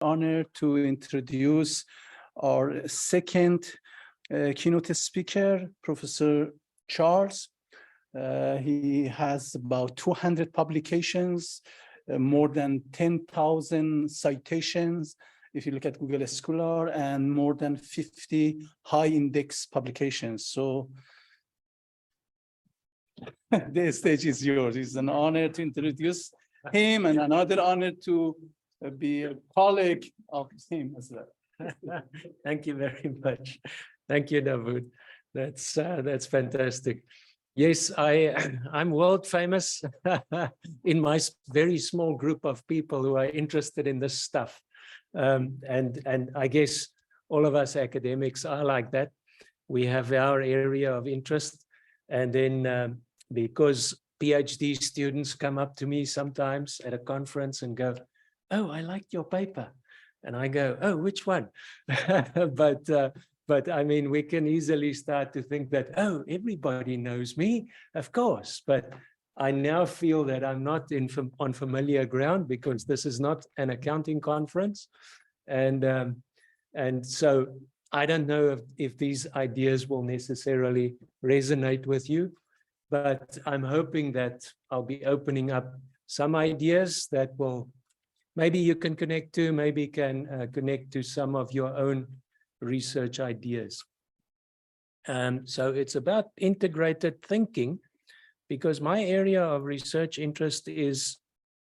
Honored to introduce our second keynote speaker, Professor Charles. He has about 200 publications, more than 10,000 citations, if you look at Google Scholar, and more than 50 high index publications. So the stage is yours. It's an honor to introduce him and another honor to be a colleague of him as well. Thank you very much. Thank you, Dawood. That's fantastic. Yes, I'm world famous in my very small group of people who are interested in this stuff. And I guess all of us academics are like that. We have our area of interest. And then because PhD students come up to me sometimes at a conference and go, "Oh, I liked your paper." And I go, "Oh, which one?" But I mean, we can easily start to think that, oh, everybody knows me, of course. But I now feel that I'm not on familiar ground because this is not an accounting conference. And so I don't know if these ideas will necessarily resonate with you, but I'm hoping that I'll be opening up some ideas that will maybe you can connect to, maybe can connect to some of your own research ideas. So it's about integrated thinking, because my area of research interest is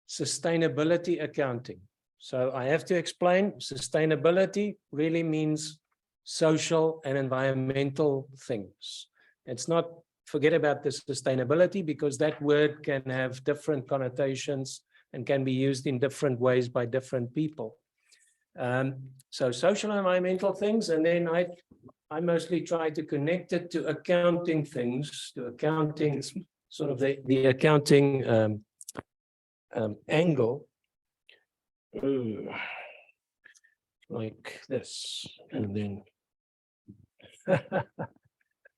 sustainability accounting. So I have to explain, sustainability really means social and environmental things. It's not, forget about the sustainability, because that word can have different connotations and can be used in different ways by different people. So social and environmental things, and then I mostly try to connect it to accounting things, to accounting, sort of the accounting angle, like this, and then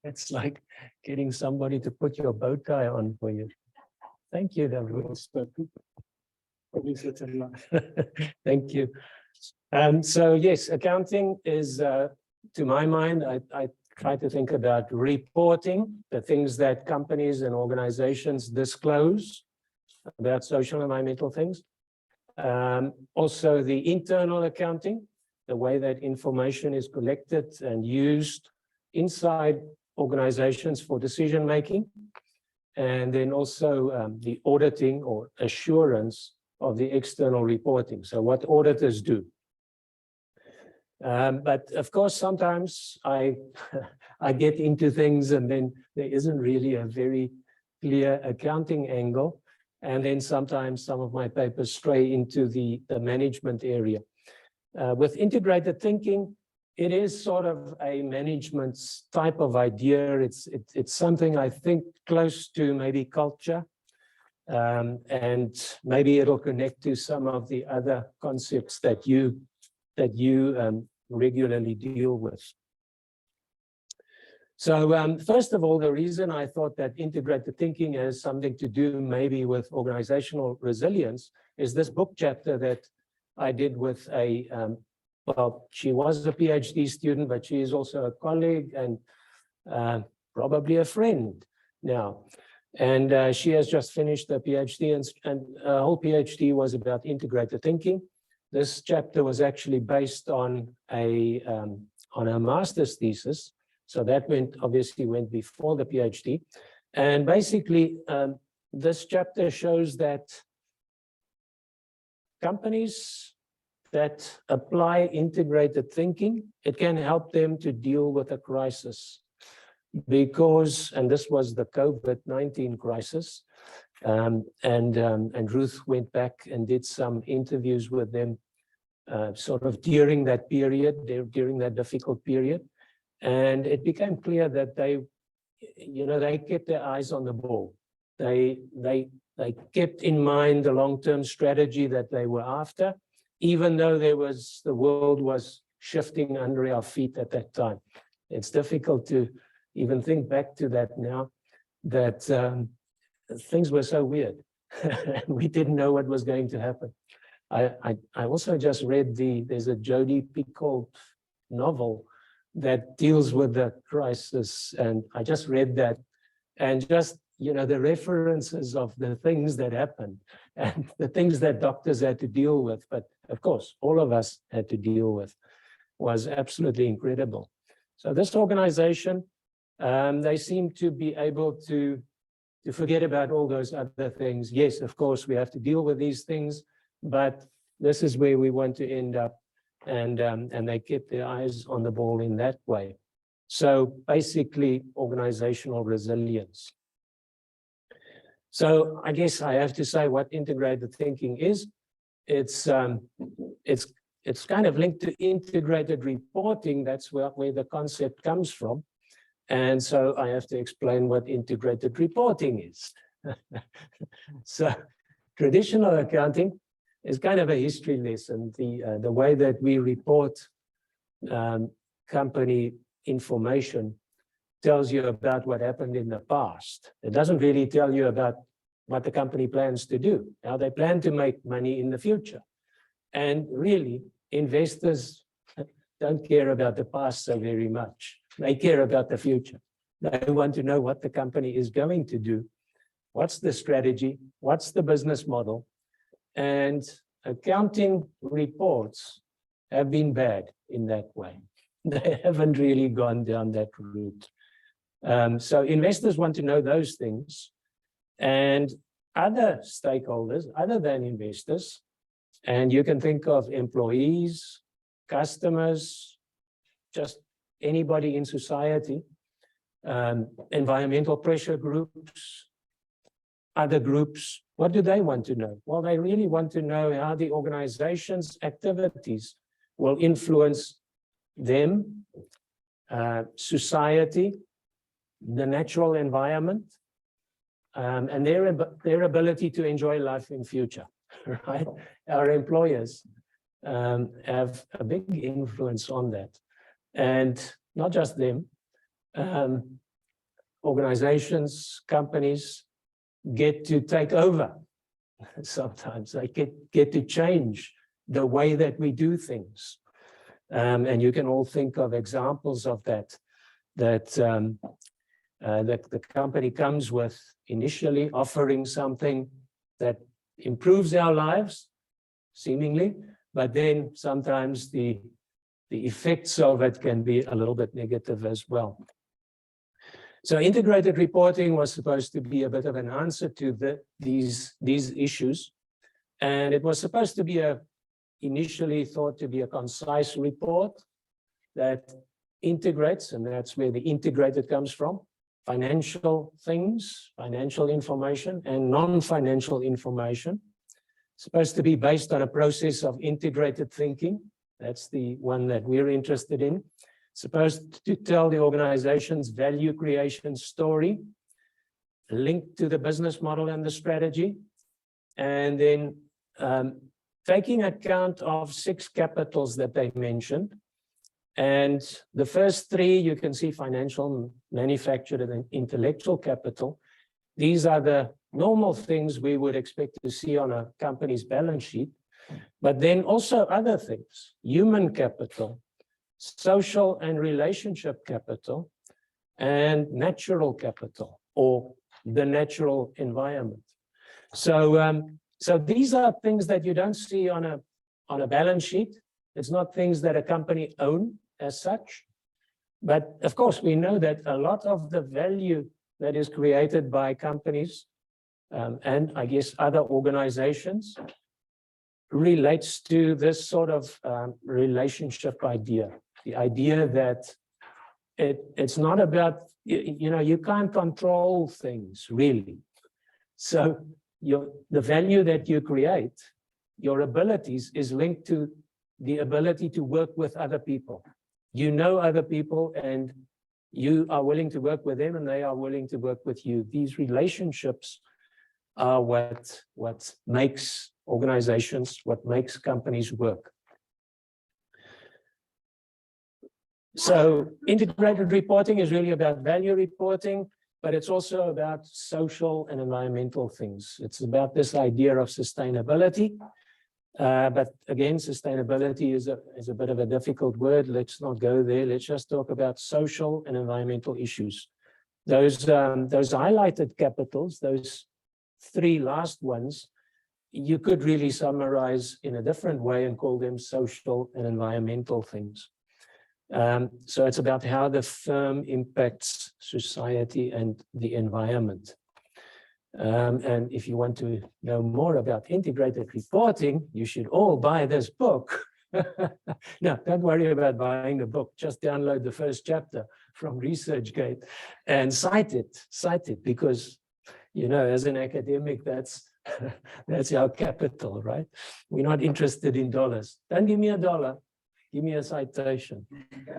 it's like getting somebody to put your bow tie on for you. Thank you, Dawood. Thank you. So yes, accounting is, to my mind, I try to think about reporting, the things that companies and organizations disclose about social and environmental things. Also the internal accounting, the way that information is collected and used inside organizations for decision making. And then also the auditing or assurance of the external reporting. So what auditors do. But of course, sometimes I get into things and then there isn't really a very clear accounting angle. And then sometimes some of my papers stray into the management area. With integrated thinking, it is sort of a management type of idea. It's something I think close to maybe culture. And maybe it'll connect to some of the other concepts that you regularly deal with. So first of all, the reason I thought that integrated thinking has something to do maybe with organizational resilience is this book chapter that I did with a, well, she was a PhD student, but she is also a colleague and probably a friend now. And she has just finished a PhD, and her whole PhD was about integrated thinking. This chapter was actually based on a master's thesis. So that obviously went before the PhD. And basically, this chapter shows that companies that apply integrated thinking, it can help them to deal with a crisis. Because, and this was the COVID-19 crisis, and Ruth went back and did some interviews with them sort of during that period, during that difficult period. And it became clear that they kept their eyes on the ball. They kept in mind the long-term strategy that they were after, even though the world was shifting under our feet at that time. It's difficult to even think back to that now, that things were so weird. We didn't know what was going to happen. I also just read there's a Jodi Picoult novel that deals with the crisis, and I just read that, and just, you know, the references of the things that happened and the things that doctors had to deal with, but of course, all of us had to deal with, was absolutely incredible. So this organization, they seem to be able to forget about all those other things. Yes, of course, we have to deal with these things, but this is where we want to end up, and they kept their eyes on the ball in that way. So basically, organizational resilience. So I guess I have to say what integrated thinking is. It's kind of linked to integrated reporting. That's where the concept comes from. And so I have to explain what integrated reporting is. So traditional accounting is kind of a history lesson. The way that we report company information tells you about what happened in the past. It doesn't really tell you about what the company plans to do, how they plan to make money in the future. And really, investors don't care about the past so very much. They care about the future. They want to know what the company is going to do. What's the strategy? What's the business model? And accounting reports have been bad in that way. They haven't really gone down that route. So investors want to know those things, and other stakeholders, other than investors, and you can think of employees, customers, just anybody in society, environmental pressure groups, other groups. What do they want to know? Well, they really want to know how the organization's activities will influence them, society, the natural environment, and their ability to enjoy life in future, right? Our employers have a big influence on that. And not just them, organizations, companies get to take over. Sometimes they get to change the way that we do things. And you can all think of examples of that the company comes with, initially offering something that improves our lives, seemingly, but then sometimes the effects of it can be a little bit negative as well. So integrated reporting was supposed to be a bit of an answer to these issues. And it was supposed to be initially thought to be a concise report that integrates, and that's where the integrated comes from, financial things, financial information, and non-financial information. It's supposed to be based on a process of integrated thinking. That's the one that we're interested in. It's supposed to tell the organization's value creation story, linked to the business model and the strategy, and then taking account of 6 capitals that they mentioned. And the first 3, you can see financial, manufactured, and intellectual capital. These are the normal things we would expect to see on a company's balance sheet, but then also other things: human capital, social and relationship capital, and natural capital, or the natural environment. So these are things that you don't see on a balance sheet. It's not things that a company owns as such. But of course, we know that a lot of the value that is created by companies and I guess other organizations relates to this sort of relationship idea. The idea that it's not about, you can't control things really. So the value that you create, your abilities, is linked to the ability to work with other people. You know other people, and you are willing to work with them, and they are willing to work with you. These relationships are what makes organizations, what makes companies work. So integrated reporting is really about value reporting, but it's also about social and environmental things. It's about this idea of sustainability. But again, sustainability is a bit of a difficult word. Let's not go there. Let's just talk about social and environmental issues. Those highlighted capitals, those three last ones, you could really summarize in a different way and call them social and environmental things. So it's about how the firm impacts society and the environment. And if you want to know more about integrated reporting, you should all buy this book. No, don't worry about buying the book. Just download the first chapter from ResearchGate and cite it, because, you know, as an academic, that's our capital, right? We're not interested in dollars. Don't give me $1, give me a citation.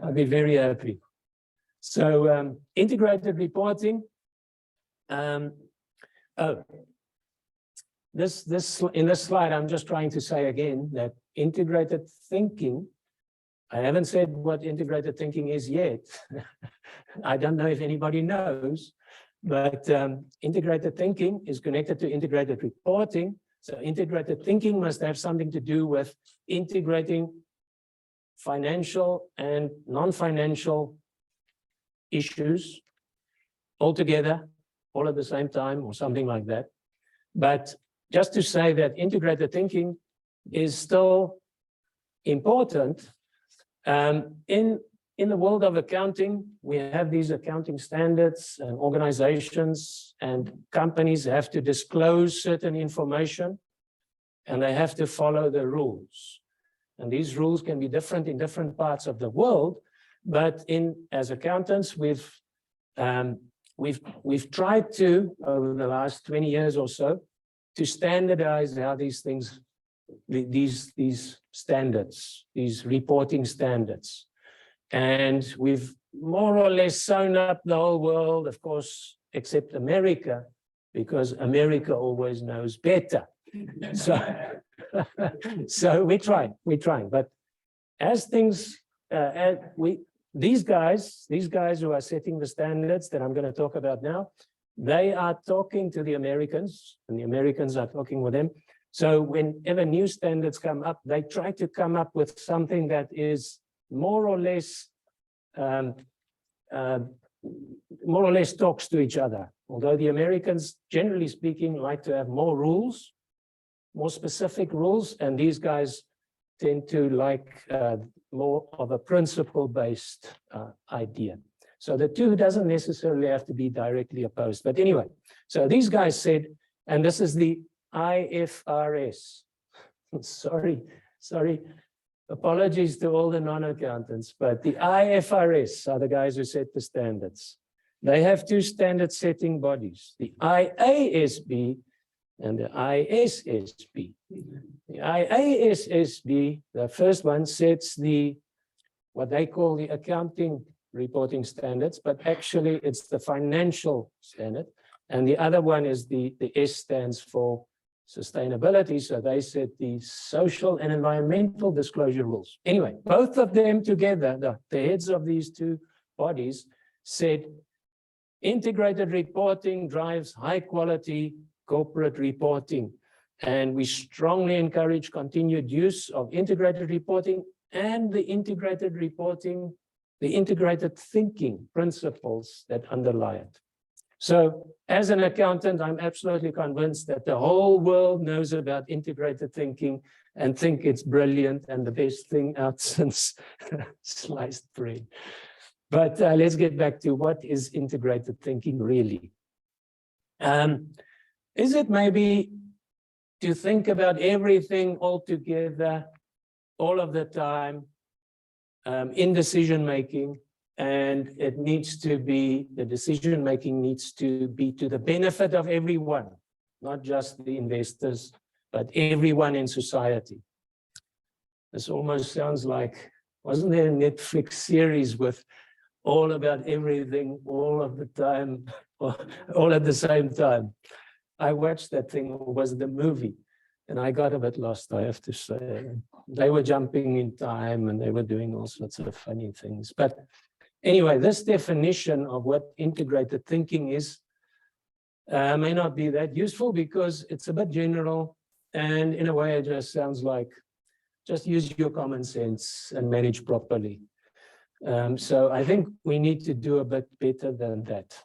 I'll be very happy. So integrated reporting. This in this slide, I'm just trying to say again that integrated thinking, I haven't said what integrated thinking is yet. I don't know if anybody knows, but integrated thinking is connected to integrated reporting. So integrated thinking must have something to do with integrating financial and non-financial issues all together, all at the same time, or something like that. But just to say that integrated thinking is still important. In the world of accounting, we have these accounting standards, and organizations and companies have to disclose certain information, and they have to follow the rules. And these rules can be different in different parts of the world, but as accountants, we've tried to, over the last 20 years or so, to standardize how these things, these standards, these reporting standards. And we've more or less sewn up the whole world, of course, except America, because America always knows better. So we're trying. But as things, these guys who are setting the standards that I'm going to talk about now, they are talking to the Americans, and the Americans are talking with them. So whenever new standards come up, they try to come up with something that is more or less talks to each other. Although the Americans, generally speaking, like to have more rules, more specific rules, and these guys tend to like more of a principle-based idea. So the two doesn't necessarily have to be directly opposed. But anyway, so these guys said, and this is the IFRS. Sorry, apologies to all the non-accountants, but the IFRS are the guys who set the standards. They have two standard setting bodies, the IASB and the ISSB. The IASB, the first one, sets what they call the accounting reporting standards, but actually it's the financial standard. And the other one is the S stands for sustainability. So they set the social and environmental disclosure rules. Anyway, both of them together, the heads of these two bodies, said integrated reporting drives high quality corporate reporting. And we strongly encourage continued use of integrated reporting and the integrated reporting, the integrated thinking principles that underlie it. So as an accountant, I'm absolutely convinced that the whole world knows about integrated thinking and think it's brilliant and the best thing out since sliced bread. But let's get back to what is integrated thinking really. Is it maybe to think about everything all together, all of the time, in decision-making, and it needs to be, the decision-making needs to be to the benefit of everyone, not just the investors, but everyone in society. This almost sounds like, wasn't there a Netflix series with all about everything, all of the time, all at the same time? I watched that thing, it was the movie, and I got a bit lost, I have to say. They were jumping in time and they were doing all sorts of funny things. But anyway, this definition of what integrated thinking is may not be that useful because it's a bit general And in a way, it just sounds like, just use your common sense and manage properly. So I think we need to do a bit better than that.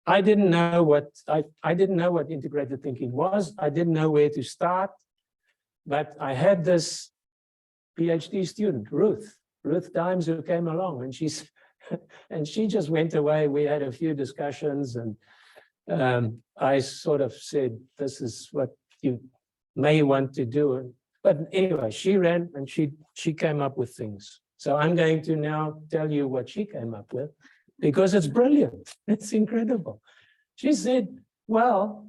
I didn't know what integrated thinking was. I didn't know where to start, but I had this PhD student, Ruth Dimes, who came along, and she just went away. We had a few discussions, and I sort of said, this is what you may want to do. But anyway, she ran and she came up with things. So I'm going to now tell you what she came up with, because it's brilliant. It's incredible. She said, well,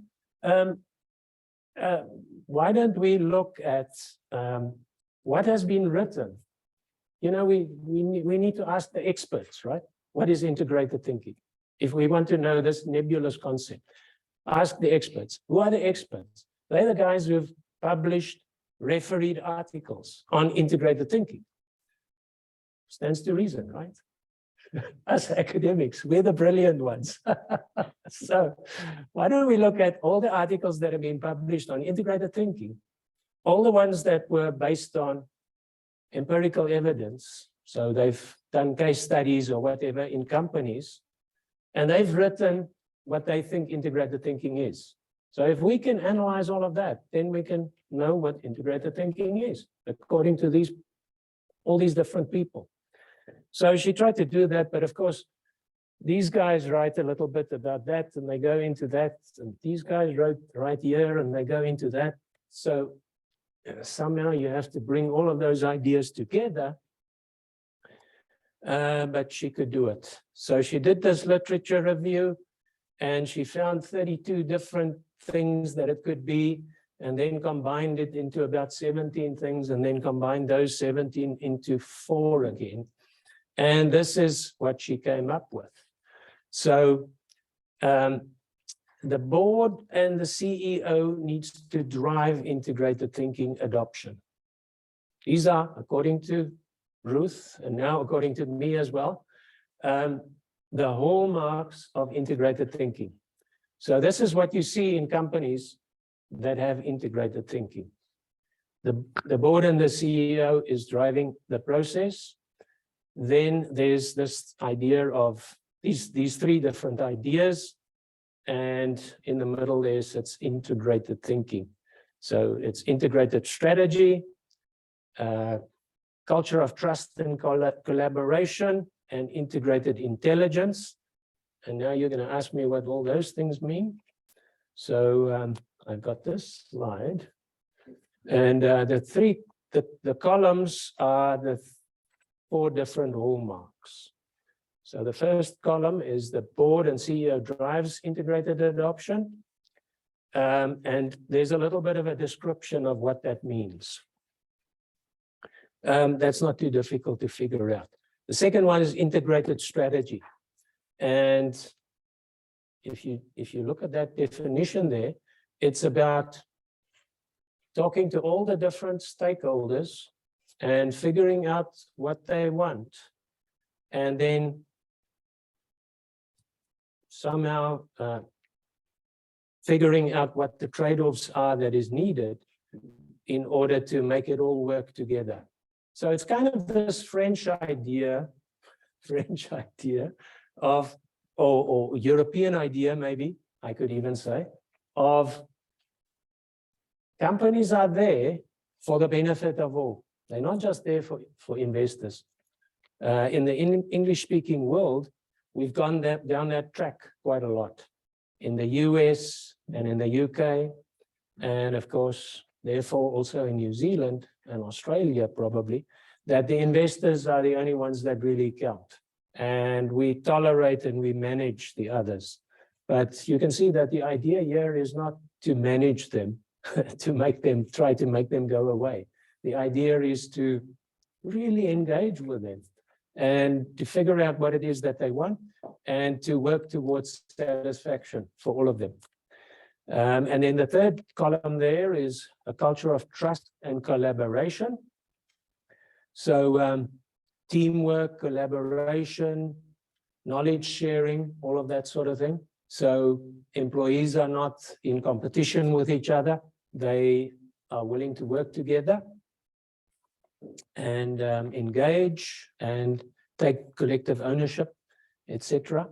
why don't we look at what has been written? You know, we need to ask the experts, right? What is integrated thinking? If we want to know this nebulous concept, ask the experts. Who are the experts? They're the guys who've published refereed articles on integrated thinking. Stands to reason, right? Us academics, we're the brilliant ones. So why don't we look at all the articles that have been published on integrated thinking, all the ones that were based on empirical evidence. So they've done case studies or whatever in companies, and they've written what they think integrated thinking is. So if we can analyze all of that, then we can know what integrated thinking is, according to all these different people. So she tried to do that, but of course, these guys write a little bit about that, and they go into that, and these guys write here, and they go into that. So somehow you have to bring all of those ideas together, but she could do it. So she did this literature review, and she found 32 different things that it could be, and then combined it into about 17 things, and then combined those 17 into 4 again. And this is what she came up with. So the board and the CEO needs to drive integrated thinking adoption. These are, according to Ruth, and now according to me as well, the hallmarks of integrated thinking. So this is what you see in companies that have integrated thinking. The board and the CEO is driving the process. Then there's this idea of these 3 different ideas, and in the middle it's integrated thinking. So it's integrated strategy, culture of trust and collaboration, and integrated intelligence. And now you're going to ask me what all those things mean. So I've got this slide, and the columns are the 4 different hallmarks. So the first column is the board and CEO drives integrated adoption. And there's a little bit of a description of what that means. That's not too difficult to figure out. The second one is integrated strategy. And if you look at that definition there, it's about talking to all the different stakeholders and figuring out what they want, and then somehow figuring out what the trade-offs are that is needed in order to make it all work together. So it's kind of this French idea of, or European idea, maybe I could even say, of companies are there for the benefit of all. They're not just there for investors. In the English-speaking world, we've gone down that track quite a lot. In the US and in the UK, and of course, therefore also in New Zealand and Australia probably, that the investors are the only ones that really count. And we tolerate and we manage the others. But you can see that the idea here is not to manage them, try to make them go away. The idea is to really engage with them and to figure out what it is that they want and to work towards satisfaction for all of them. And then the third column there is a culture of trust and collaboration. So teamwork, collaboration, knowledge sharing, all of that sort of thing. So employees are not in competition with each other. They are willing to work together and engage and take collective ownership, etc.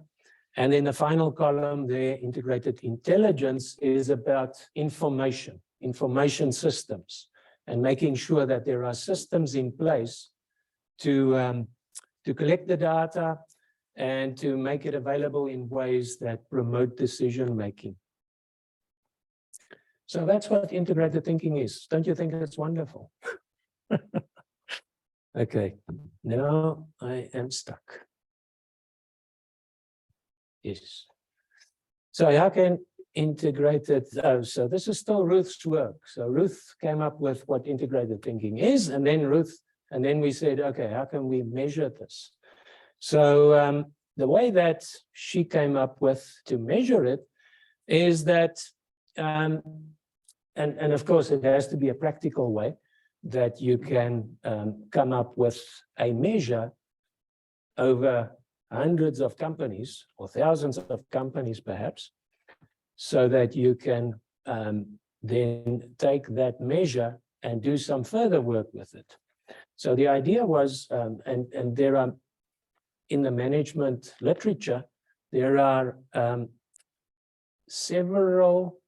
And then the final column there, integrated intelligence, is about information systems, and making sure that there are systems in place to collect the data and to make it available in ways that promote decision making. So that's what integrated thinking is. Don't you think it's wonderful? Okay, now I am stuck. Yes. So how can integrated, so this is still Ruth's work. So Ruth came up with what integrated thinking is, and then we said, okay, how can we measure this? So the way that she came up with to measure it is that, and of course it has to be a practical way, that you can come up with a measure over hundreds of companies or thousands of companies perhaps, so that you can then take that measure and do some further work with it. So the idea was, and there are, in the management literature, there are several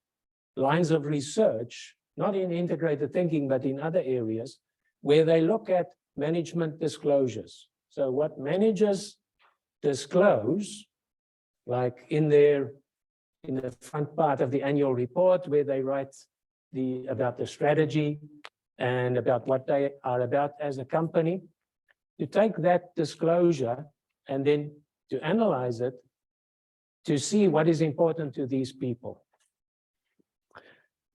lines of research, not in integrated thinking, but in other areas, where they look at management disclosures. So what managers disclose, like in the front part of the annual report, where they write about the strategy and about what they are about as a company, to take that disclosure and then to analyze it to see what is important to these people.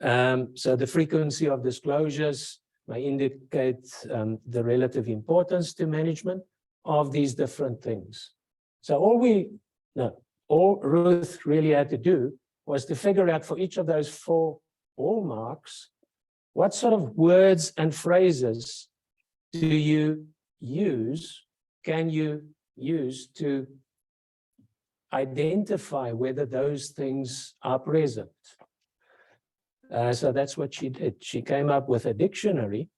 So the frequency of disclosures may indicate the relative importance to management of these different things. So all Ruth really had to do was to figure out for each of those 4 hallmarks, what sort of words and phrases can you use to identify whether those things are present. So that's what she did. She came up with a dictionary,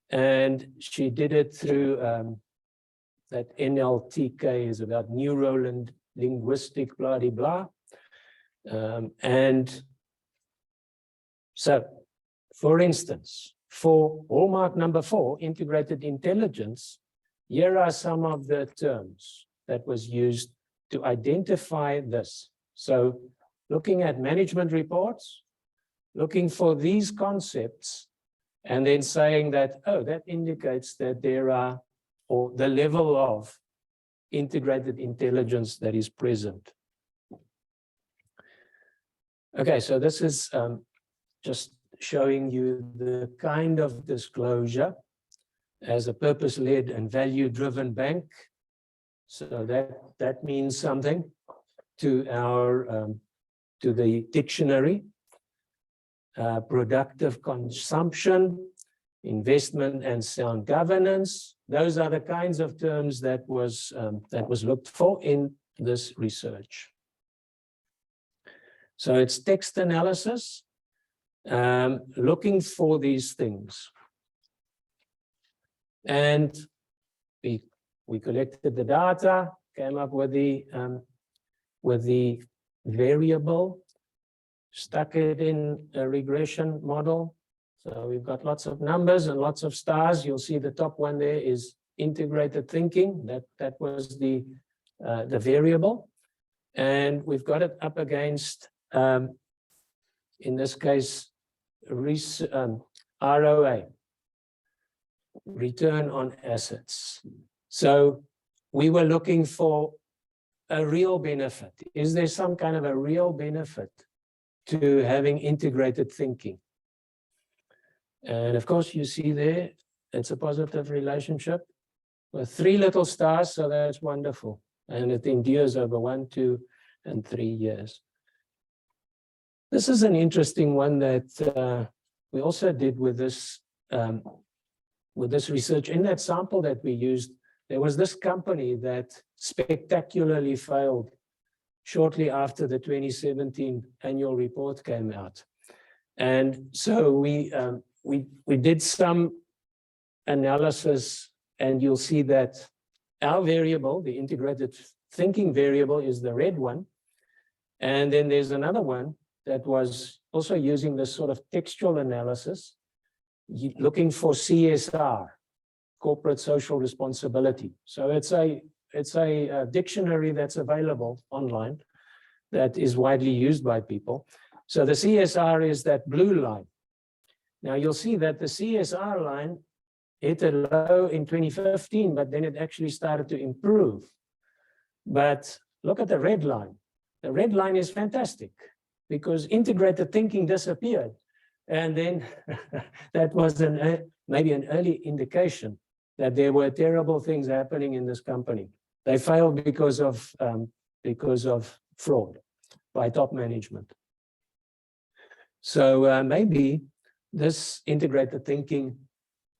and she did it through that NLTK is about neuro and linguistic blah de blah. And so, for instance, for hallmark number 4, integrated intelligence, here are some of the terms that was used to identify this. So looking at management reports, looking for these concepts, and then saying that, oh, that indicates that there are, or the level of integrated intelligence that is present. Okay, so this is just showing you the kind of disclosure as a purpose-led and value-driven bank. So that means something to our to the dictionary. Productive consumption, investment, and sound governance. Those are the kinds of terms that was looked for in this research. So it's text analysis, looking for these things. And we collected the data, came up with the variable, stuck it in a regression model. So we've got lots of numbers and lots of stars. You'll see the top one there is integrated thinking. That was the variable. And we've got it up against, in this case, ROA, return on assets. So we were looking for a real benefit. Is there some kind of a real benefit to having integrated thinking? And of course, you see there, it's a positive relationship with 3 little stars, so that's wonderful. And it endures over 1, 2, and 3 years. This is an interesting one that we also did with this research. In that sample that we used, there was this company that spectacularly failed shortly after the 2017 annual report came out. And so we we did some analysis, and you'll see that our variable, the integrated thinking variable, is the red one. And then there's another one that was also using this sort of textual analysis, looking for CSR, corporate social responsibility. So it's a dictionary that's available online that is widely used by people. So the CSR is that blue line. Now you'll see that the CSR line hit a low in 2015, but then it actually started to improve. But look at the red line. The red line is fantastic because integrated thinking disappeared. And then that was maybe an early indication that there were terrible things happening in this company. They failed because of fraud by top management. So maybe this integrated thinking,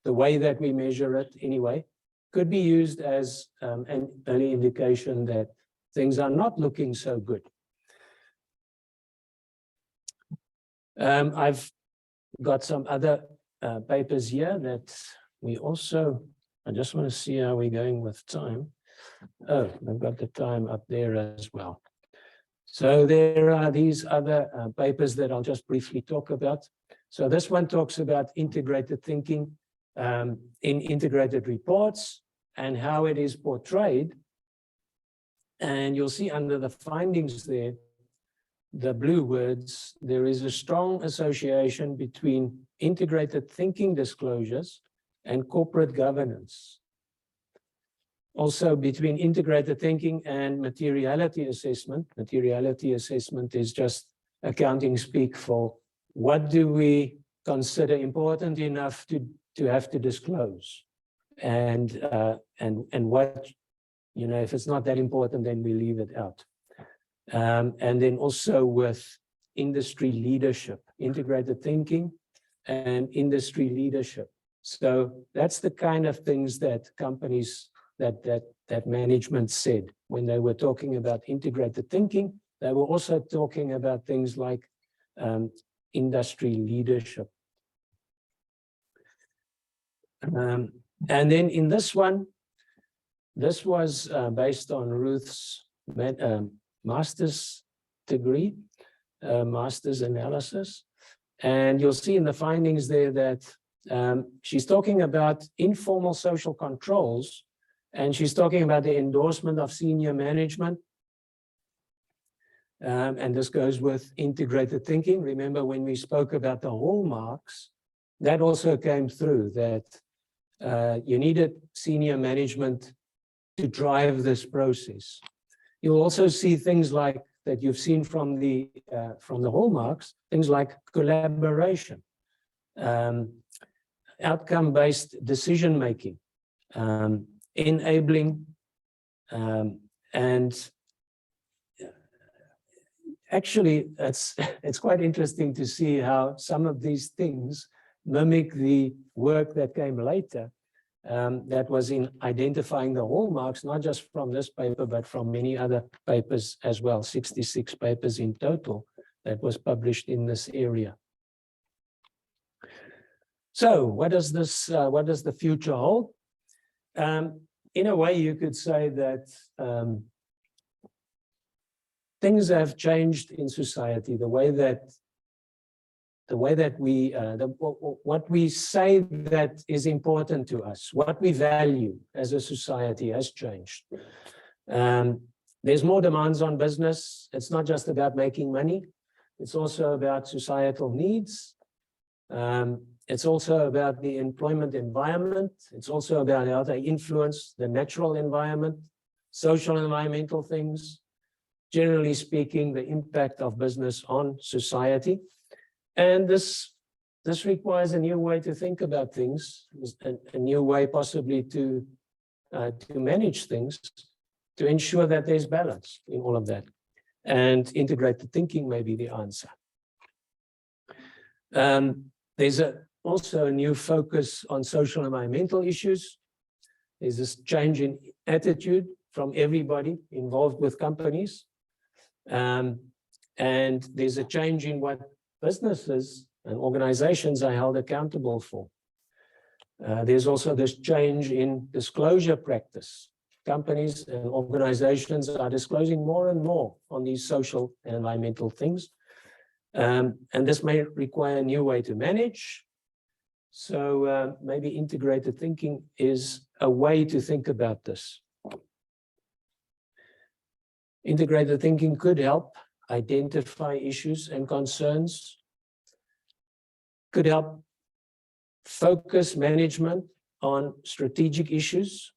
the way that we measure it anyway, could be used as an early indication that things are not looking so good. I've got some other papers here that we also, I just want to see how we're going with time. Oh, I've got the time up there as well. So there are these other papers that I'll just briefly talk about. So this one talks about integrated thinking in integrated reports and how it is portrayed. And you'll see under the findings there, the blue words, there is a strong association between integrated thinking disclosures and corporate governance. Also between integrated thinking and materiality assessment. Materiality assessment is just accounting speak for what do we consider important enough to have to disclose. And what, you know, if it's not that important, then we leave it out. And then also with industry leadership, integrated thinking and industry leadership. So that's the kind of things that companies, that management said when they were talking about integrated thinking. They were also talking about things like industry leadership. And then in this one, this was based on Ruth's master's degree, master's analysis. And you'll see in the findings there that she's talking about informal social controls, and she's talking about the endorsement of senior management. And this goes with integrated thinking. Remember when we spoke about the hallmarks, that also came through, that you needed senior management to drive this process. You'll also see things like that you've seen from the hallmarks, things like collaboration, outcome-based decision-making, enabling, and actually it's quite interesting to see how some of these things mimic the work that came later, that was in identifying the hallmarks, not just from this paper, but from many other papers as well, 66 papers in total that was published in this area. So what does the future hold? In a way, you could say that things have changed in society, the way that we, what we say that is important to us, what we value as a society has changed. There's more demands on business. It's not just about making money. It's also about societal needs. It's also about the employment environment. It's also about how they influence the natural environment, social and environmental things, generally speaking, the impact of business on society. And this requires a new way to think about things, a new way possibly to manage things, to ensure that there's balance in all of that. And integrated thinking may be the answer. There's also a new focus on social and environmental issues. There's this change in attitude from everybody involved with companies. And there's a change in what businesses and organizations are held accountable for. There's also this change in disclosure practice. Companies and organizations are disclosing more and more on these social and environmental things. And this may require a new way to manage. So maybe integrated thinking is a way to think about this. Integrated thinking could help identify issues and concerns, could help focus management on strategic issues,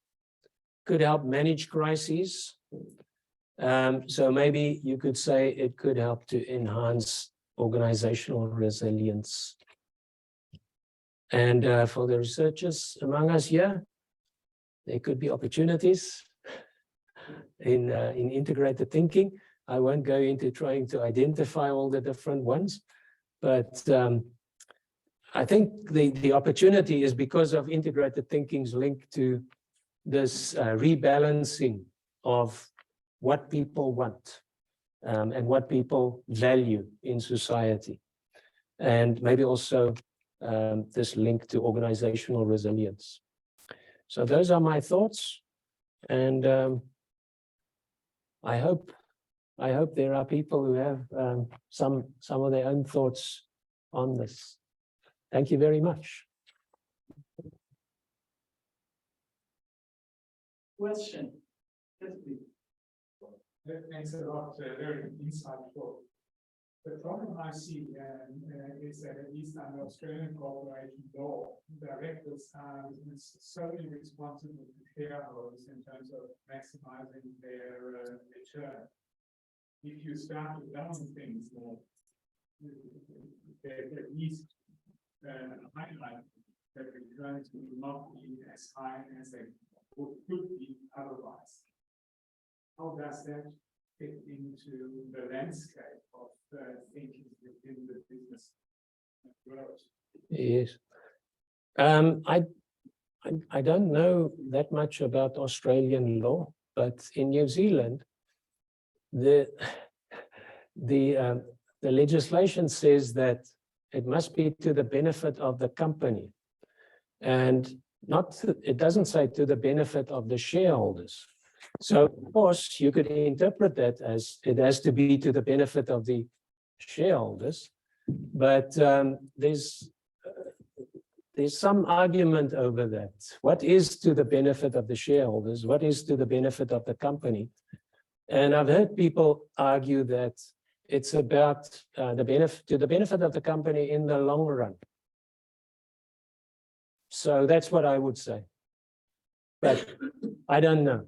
could help manage crises. So maybe you could say it could help to enhance organizational resilience. And for the researchers among us here, there could be opportunities in integrated thinking. I won't go into trying to identify all the different ones, but I think the opportunity is because of integrated thinking's link to this rebalancing of what people want and what people value in society. And maybe also this link to organizational resilience. So those are my thoughts. And I hope there are people who have some of their own thoughts on this. Thank you very much. Question. Yes, please. Thanks a lot. Very insightful. The problem I see is that at least under Australian corporation law, directors are solely responsible to shareholders in terms of maximizing their return. If you start to balance things more, at least highlight that returns will not be as high as they could be otherwise. How does that fit into the landscape of thinking within the business world? Yes. I don't know that much about Australian law, but in New Zealand, the legislation says that it must be to the benefit of the company, and it doesn't say to the benefit of the shareholders. So of course you could interpret that as it has to be to the benefit of the shareholders, but there's some argument over that. What is to the benefit of the shareholders? What is to the benefit of the company? And I've heard people argue that it's about to the benefit of the company in the long run. So that's what I would say, but I don't know.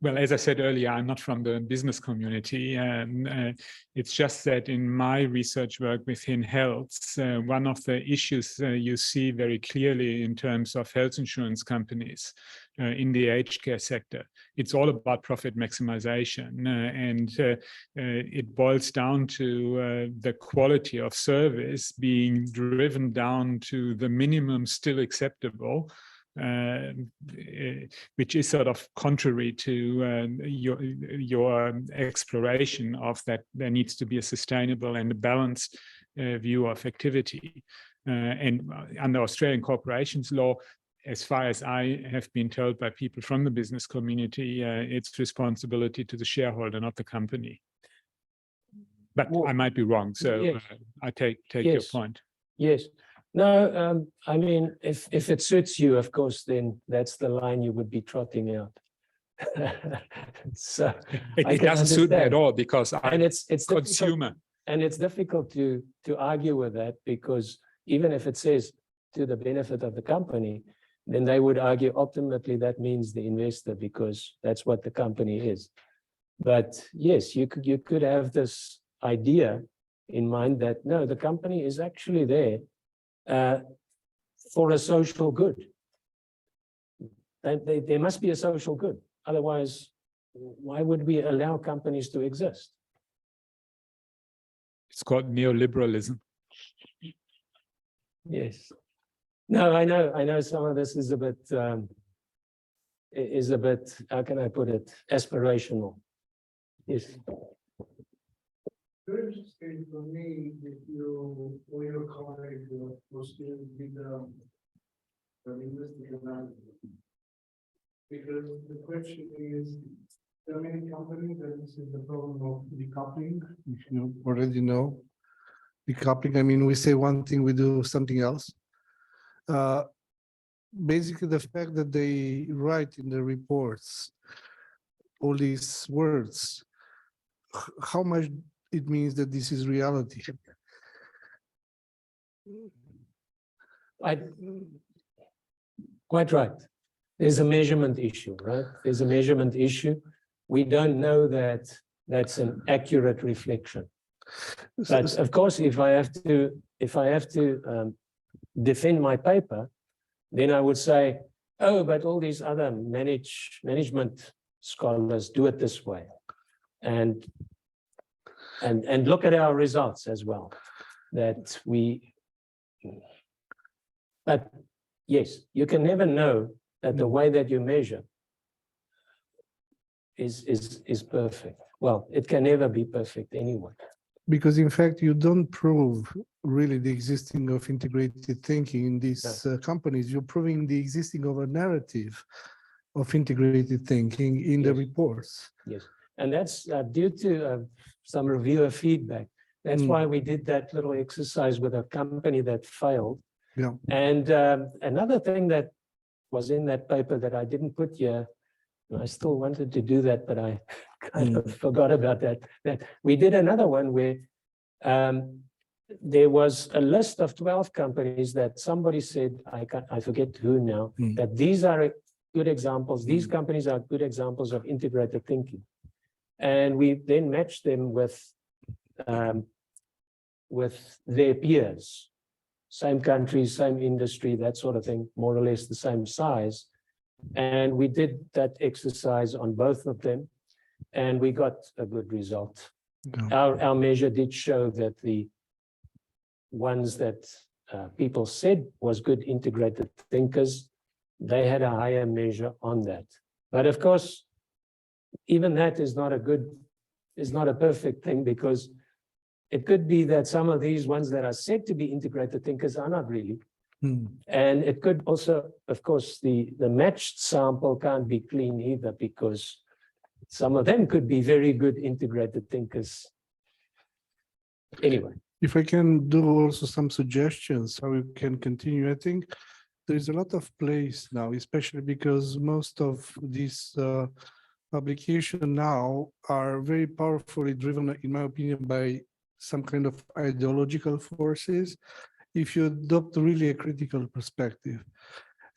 Well, as I said earlier, I'm not from the business community. It's just that in my research work within health, one of the issues you see very clearly in terms of health insurance companies in the aged care sector, it's all about profit maximization. And it boils down to the quality of service being driven down to the minimum still acceptable, which is sort of contrary to your exploration of that there needs to be a sustainable and a balanced view of activity. And under Australian corporations law, as far as I have been told by people from the business community, it's responsibility to the shareholder, not the company. But I might be wrong, so yes. I take your point. Yes. No, I mean, if it suits you, of course, then that's the line you would be trotting out. So it doesn't suit me at all because I'm a consumer. And it's difficult to argue with that, because even if it says to the benefit of the company, then they would argue ultimately that means the investor, because that's what the company is. But yes, you could have this idea in mind that no, the company is actually there for a social good. There must be a social good. Otherwise, why would we allow companies to exist? It's called neoliberalism. Yes. No, I know some of this is a bit, how can I put it, aspirational. Yes. very interesting for me if you or your colleague was to be the linguistic analysis. Because the question is, there are many companies that this is the problem of decoupling, if you already know. Decoupling, I mean, we say one thing, we do something else. Basically, the fact that they write in the reports all these words, how much it means that this is reality. Quite right. There's a measurement issue, right? There's a measurement issue. We don't know that that's an accurate reflection. But of course, if I have to defend my paper, then I would say, oh, but all these other management scholars do it this way. And look at our results as well. But yes, you can never know that the way that you measure is perfect. Well, it can never be perfect anyway. Because in fact, you don't prove really the existing of integrated thinking in these companies. You're proving the existing of a narrative of integrated thinking in the reports. Yes, and that's due to some reviewer feedback. That's why we did that little exercise with a company that failed. Yeah. And another thing that was in that paper that I didn't put here, I still wanted to do that, but I kind of forgot about that. That we did another one where there was a list of 12 companies that somebody said, I forget who now, that these are good examples. These companies are good examples of integrated thinking. And we then matched them with their peers, same countries, same industry, that sort of thing, more or less the same size. And we did that exercise on both of them, and we got a good result. Our measure did show that the ones that people said was good integrated thinkers, they had a higher measure on that. But of course, even that is not a perfect thing, because it could be that some of these ones that are said to be integrated thinkers are not really. And it could also, of course, the matched sample can't be clean either, because some of them could be very good integrated thinkers. Anyway. If I can do also some suggestions how we can continue, I think there's a lot of place now, especially because most of these publications now are very powerfully driven, in my opinion, by some kind of ideological forces. If you adopt really a critical perspective.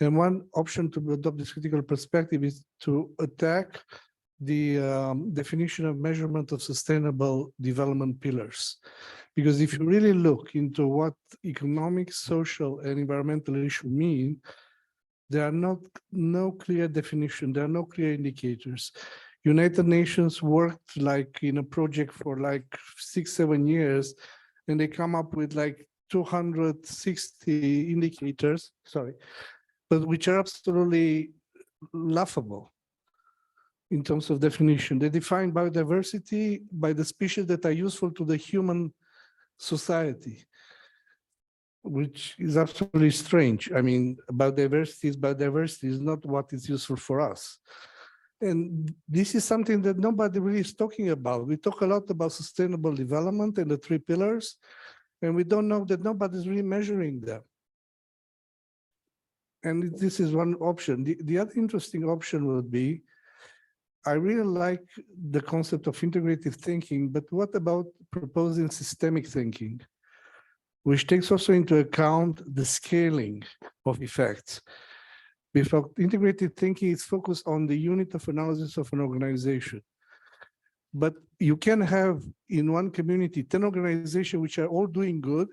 And one option to adopt this critical perspective is to attack the definition of measurement of sustainable development pillars. Because if you really look into what economic, social, and environmental issues mean, there are no clear definition, there are no clear indicators. United Nations worked like in a project for like 6-7 years, and they come up with like 260 indicators, but which are absolutely laughable in terms of definition. They define biodiversity by the species that are useful to the human society, which is absolutely strange. I mean, biodiversity is not what is useful for us. And this is something that nobody really is talking about. We talk a lot about sustainable development and the 3 pillars, and we don't know that nobody's really measuring them. And this is one option. The other interesting option would be, I really like the concept of integrative thinking, but what about proposing systemic thinking, which takes also into account the scaling of effects? Because integrated thinking is focused on the unit of analysis of an organization. But you can have in one community 10 organizations which are all doing good,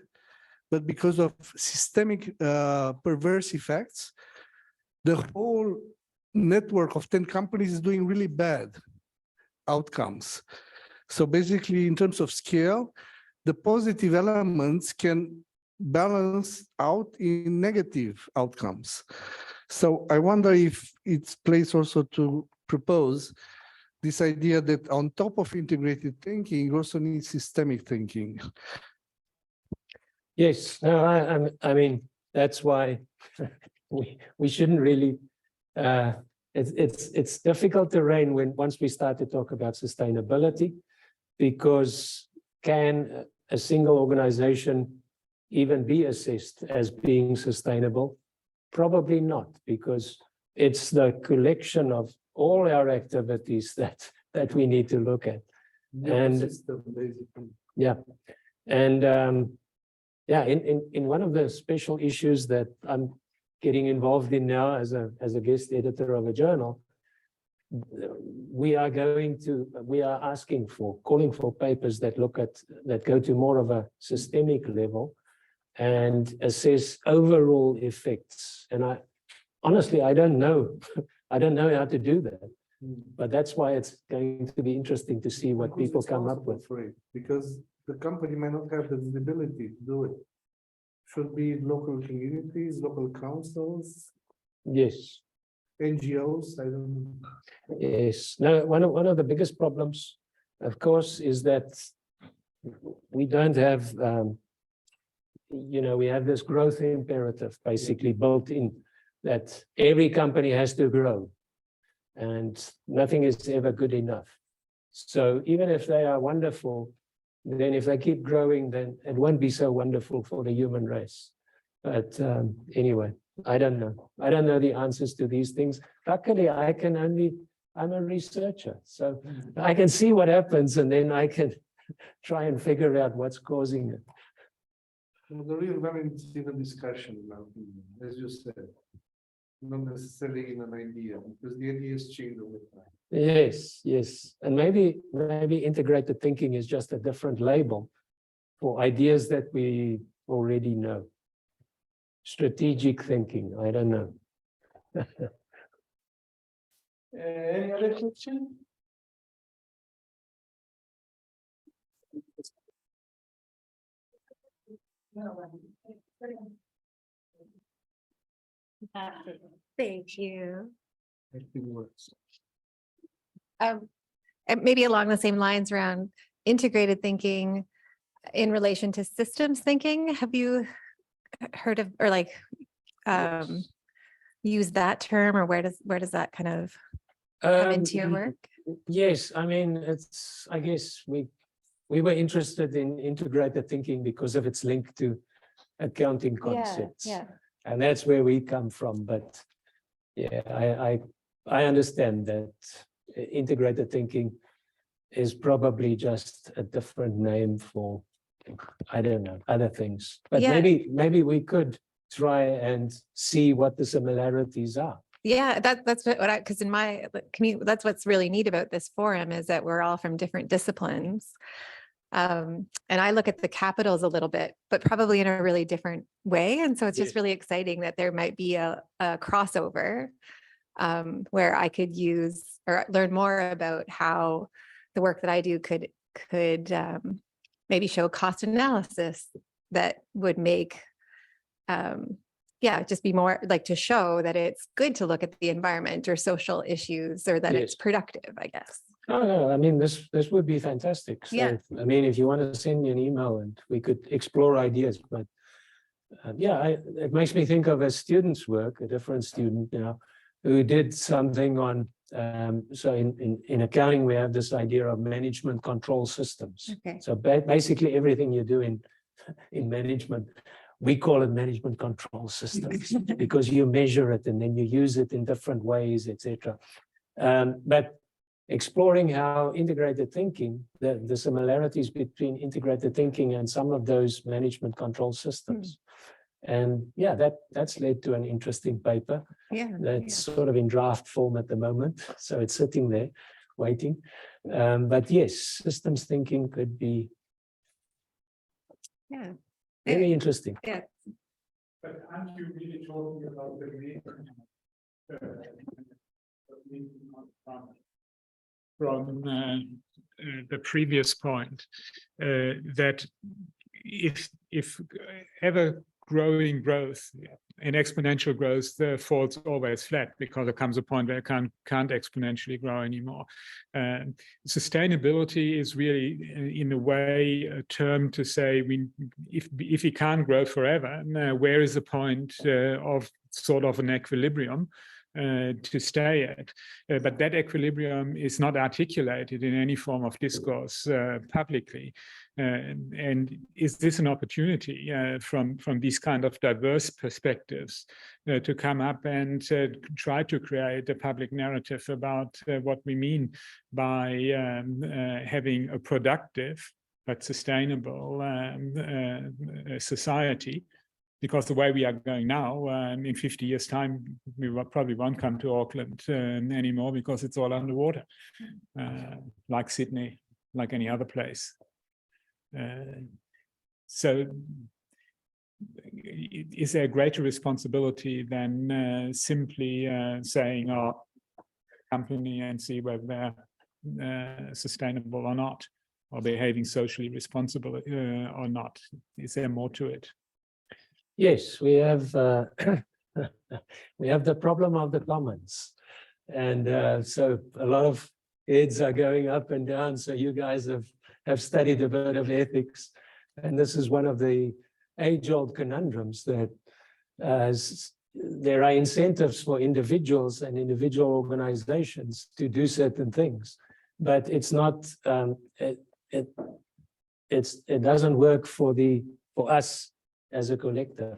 but because of systemic perverse effects, the whole network of 10 companies is doing really bad outcomes. So basically, in terms of scale, the positive elements can balance out in negative outcomes. So I wonder if it's place also to propose this idea that on top of integrated thinking, you also need systemic thinking. Yes, no, I mean, that's why we shouldn't really, it's difficult to rein when once we start to talk about sustainability, because can a single organization even be assessed as being sustainable? Probably not, because it's the collection of all our activities that we need to look at. And yeah, and yeah, in one of the special issues that I'm getting involved in now as a guest editor of a journal, we are calling for papers that go to more of a systemic level and assess overall effects. And honestly, I don't know how to do that. But that's why it's going to be interesting to see what people come up with. Because the company might not have the visibility to do it. Should be local communities, local councils. Yes. NGOs, I don't know. Yes. Now, one of the biggest problems, of course, is that we don't have, we have this growth imperative basically built in, that every company has to grow and nothing is ever good enough. So even if they are wonderful, then if they keep growing, then it won't be so wonderful for the human race. But anyway, I don't know. I don't know the answers to these things. Luckily, I'm a researcher, so I can see what happens and then I can try and figure out what's causing it. Well, the real value is in a discussion now, as you said, not necessarily in an idea, because the ideas change over time. Yes, yes. And maybe integrated thinking is just a different label for ideas that we already know. Strategic thinking, I don't know. Any other question? Thank you. Words. And maybe along the same lines around integrated thinking in relation to systems thinking. Have you heard of or use that term, or where does that kind of come into your work? Yes, I mean, I guess we were interested in integrated thinking because of its link to accounting concepts. Yeah. And that's where we come from. But yeah, I understand that integrated thinking is probably just a different name for, I don't know, other things. But Yeah. maybe we could try and see what the similarities are. Yeah, that's because in my community, that's what's really neat about this forum is that we're all from different disciplines. And I look at the capitals a little bit, but probably in a really different way. And so it's just really exciting that there might be a crossover where I could use or learn more about how the work that I do could maybe show cost analysis that would make, just be more like to show that it's good to look at the environment or social issues or that it's productive, I guess. Oh, no, I mean, this would be fantastic. So, Yeah. I mean, if you want to send me an email and we could explore ideas, but it makes me think of a student's work, a different student now, who did something on, so in accounting, we have this idea of management control systems. Okay. So basically everything you do in management, we call it management control systems because you measure it and then you use it in different ways, etc. But exploring how integrated thinking, the similarities between integrated thinking and some of those management control systems. And yeah, that's led to an interesting paper. That's sort of in draft form at the moment. So it's sitting there waiting. But yes, systems thinking could be very interesting. Yeah. But aren't you really talking about the from the previous point that if ever growing growth and exponential growth falls always flat, because there comes a point where it can't exponentially grow anymore. Sustainability is really, in a way, a term to say if we can't grow forever, where is the point of sort of an equilibrium to stay at? But that equilibrium is not articulated in any form of discourse publicly. And is this an opportunity from these kind of diverse perspectives to come up and try to create a public narrative about what we mean by having a productive but sustainable society? Because the way we are going now, in 50 years' time, we probably won't come to Auckland anymore, because it's all underwater, like Sydney, like any other place. So is there a greater responsibility than simply saying, oh, company, and see whether they're sustainable or not, or behaving socially responsible or not? Is there more to it? Yes, we have we have the problem of the commons, and so a lot of heads are going up and down. So you guys have studied a bit of ethics, and this is one of the age-old conundrums, that there are incentives for individuals and individual organizations to do certain things, but it's not it doesn't work for us as a collective,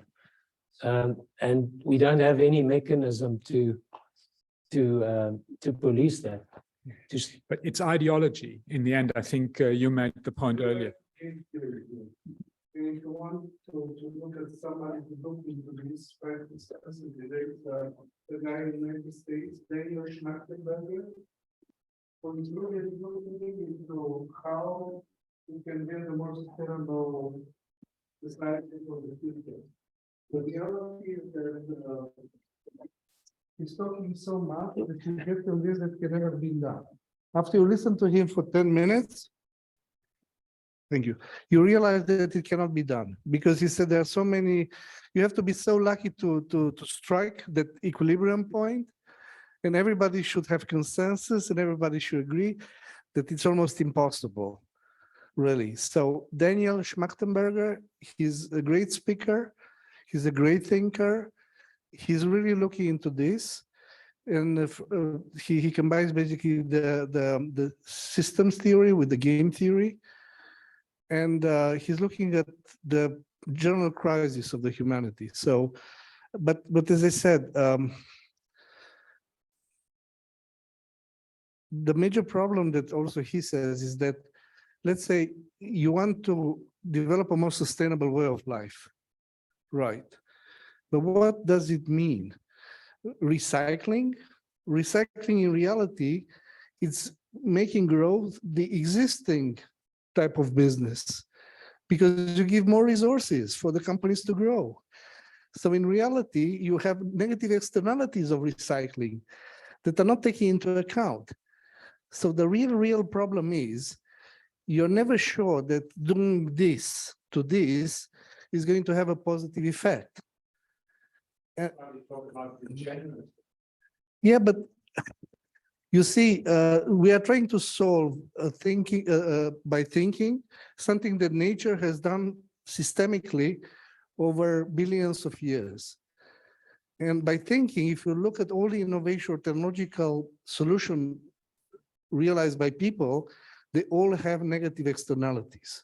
and we don't have any mechanism to police that. But it's ideology in the end. I think you made the point earlier. If you want to look at somebody to look into these practices, there's the guy in the United States, Daniel Schmachtenberger, who is really looking into how we can build a more sustainable society for the future. The reality is that he's talking so much that you get to this that can never be done. After you listen to him for 10 minutes, thank you, you realize that it cannot be done, because he said there are so many, you have to be so lucky to strike that equilibrium point, and everybody should have consensus and everybody should agree that it's almost impossible, really. So Daniel Schmachtenberger, he's a great speaker, he's a great thinker, he's really looking into this, and he combines basically the systems theory with the game theory, and he's looking at the general crisis of the humanity. So, but as I said, the major problem that also he says is that, let's say you want to develop a more sustainable way of life, right? But what does it mean? Recycling? Recycling in reality, it's making growth the existing type of business, because you give more resources for the companies to grow. So in reality, you have negative externalities of recycling that are not taken into account. So the real problem is, you're never sure that doing this to this is going to have a positive effect. Yeah, but you see, we are trying to solve by thinking something that nature has done systemically over billions of years. And by thinking, if you look at all the innovation or technological solution realized by people, they all have negative externalities.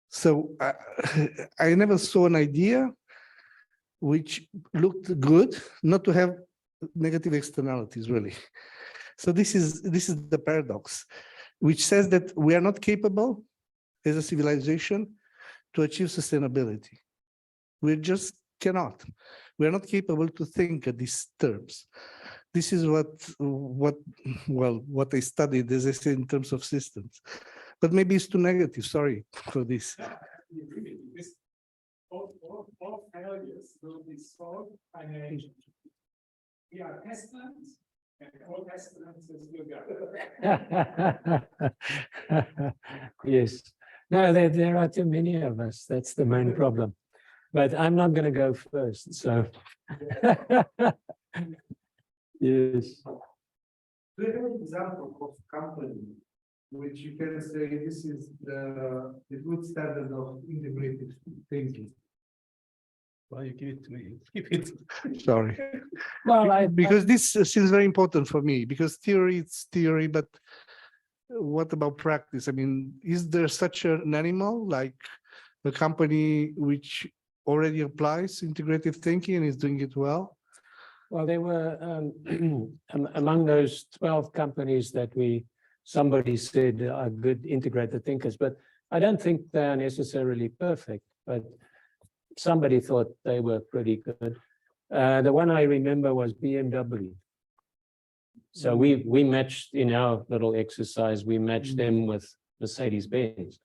So I never saw an idea which looked good not to have negative externalities, really. So this is the paradox, which says that we are not capable as a civilization to achieve sustainability. We just cannot. We are not capable to think at these terms. This is what I studied, as I say, in terms of systems. But maybe it's too negative. Sorry for this. All failures will be solved by an agent. We are pestilence, and all pestilences will go. Yes. No, there are too many of us. That's the main problem. but I'm not going to go first. So, yes. Do you have an example of company which you can say this is the good standard of integrated thinking? Well, you give it to me. Give it. Sorry. Well, Because this seems very important for me, because theory, it's theory, but what about practice? I mean, is there such an animal like a company which already applies integrated thinking and is doing it well? Well, there were among those 12 companies that somebody said are good integrated thinkers, but I don't think they are necessarily perfect, but somebody thought they were pretty good. The one I remember was BMW. So we matched in our little exercise, we matched them with Mercedes-Benz.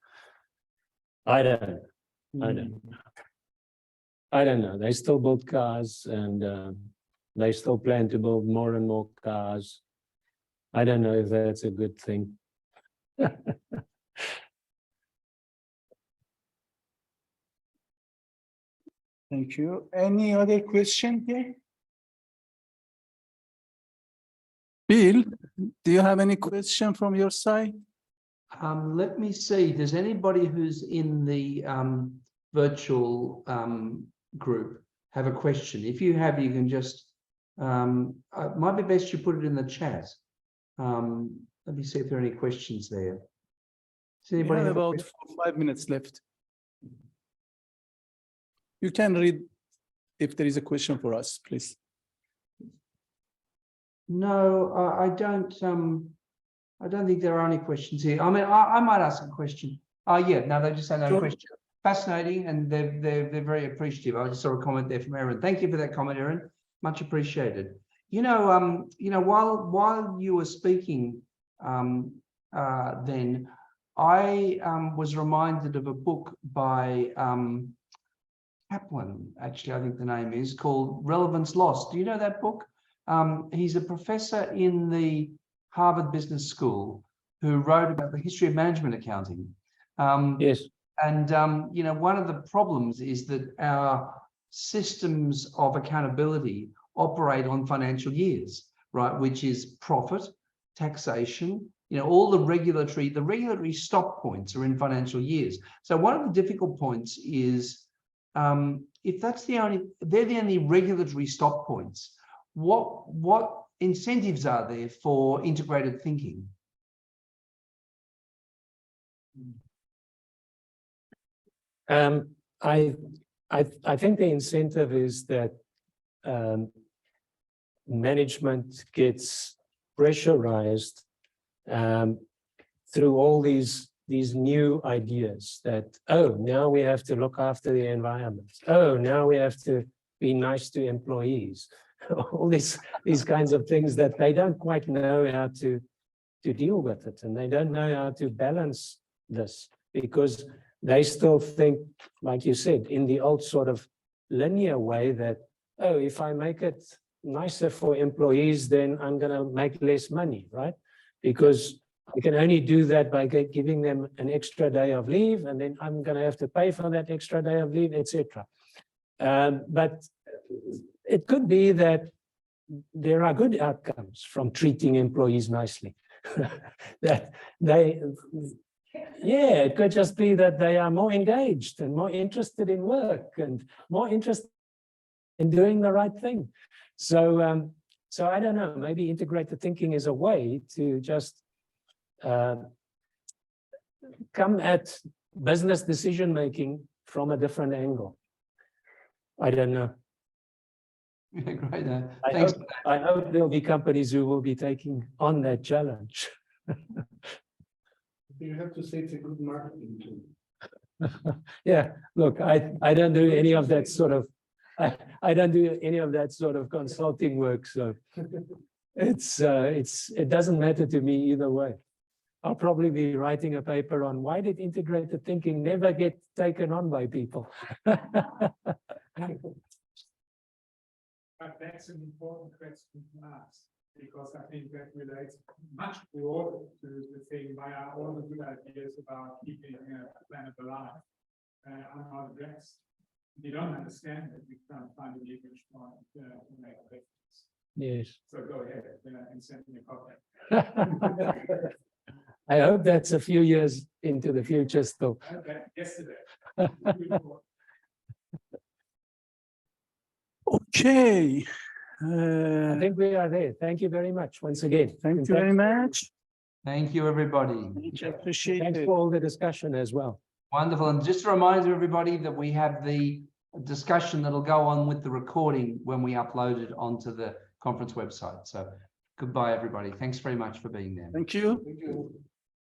I don't know. They still build cars and they still plan to build more and more cars. I don't know if that's a good thing. Thank you. Any other question here? Bill, do you have any question from your side? Let me see. Does anybody who's in the virtual group have a question? If you have, you can just, it might be best you put it in the chat. Let me see if there are any questions there. Does We anybody have have a about question? 4 or 5 minutes left. You can read if there is a question for us, please. No, I don't think there are any questions here. I mean, I might ask a question. Oh, yeah, no, they just say no Sure. question. Fascinating, and they're very appreciative. I just saw a comment there from Erin. Thank you for that comment, Erin. Much appreciated. While you were speaking, then I was reminded of a book by Kaplan, actually, I think the name is, called Relevance Lost. Do you know that book? He's a professor in the Harvard Business School who wrote about the history of management accounting. Yes. And, one of the problems is that our systems of accountability operate on financial years, right? Which is profit, taxation, all the regulatory stop points are in financial years. So one of the difficult points is, if they're the only regulatory stop points, what incentives are there for integrated thinking? I think the incentive is that management gets pressurized through all these new ideas that, oh, now we have to look after the environment. Oh, now we have to be nice to employees. All these kinds of things that they don't quite know how to deal with it, and they don't know how to balance this because they still think, like you said, in the old sort of linear way that, oh, if I make it nicer for employees, then I'm going to make less money, right? Because I can only do that by giving them an extra day of leave, and then I'm going to have to pay for that extra day of leave, etc. But it could be that there are good outcomes from treating employees nicely. That it could just be that they are more engaged and more interested in work and more interested in doing the right thing. So I don't know, maybe integrated thinking is a way to just come at business decision-making from a different angle. I don't know. Great. Thanks. I hope there'll be companies who will be taking on that challenge. You have to say it's a good marketing tool. Yeah, look, I don't do any of that sort of I don't do any of that sort of consulting work, so it doesn't matter to me either way. I'll probably be writing a paper on why did integrated thinking never get taken on by people. But that's an important question to ask, because I think that relates much broader to the thing why are all the good ideas about keeping the planet alive are not addressed. You don't understand that we can't find an English one to make a reference. Yes. So go ahead and send me a copy. I hope that's a few years into the future still. Okay, yesterday. Okay. I think we are there. Thank you very much once again. Thank And you very thanks- much. Thank you, everybody. Much appreciated. Thanks for all the discussion as well. Wonderful. And just a reminder, everybody, that we have the discussion that'll go on with the recording when we upload it onto the conference website. So goodbye, everybody. Thanks very much for being there. Thank you. Thank you.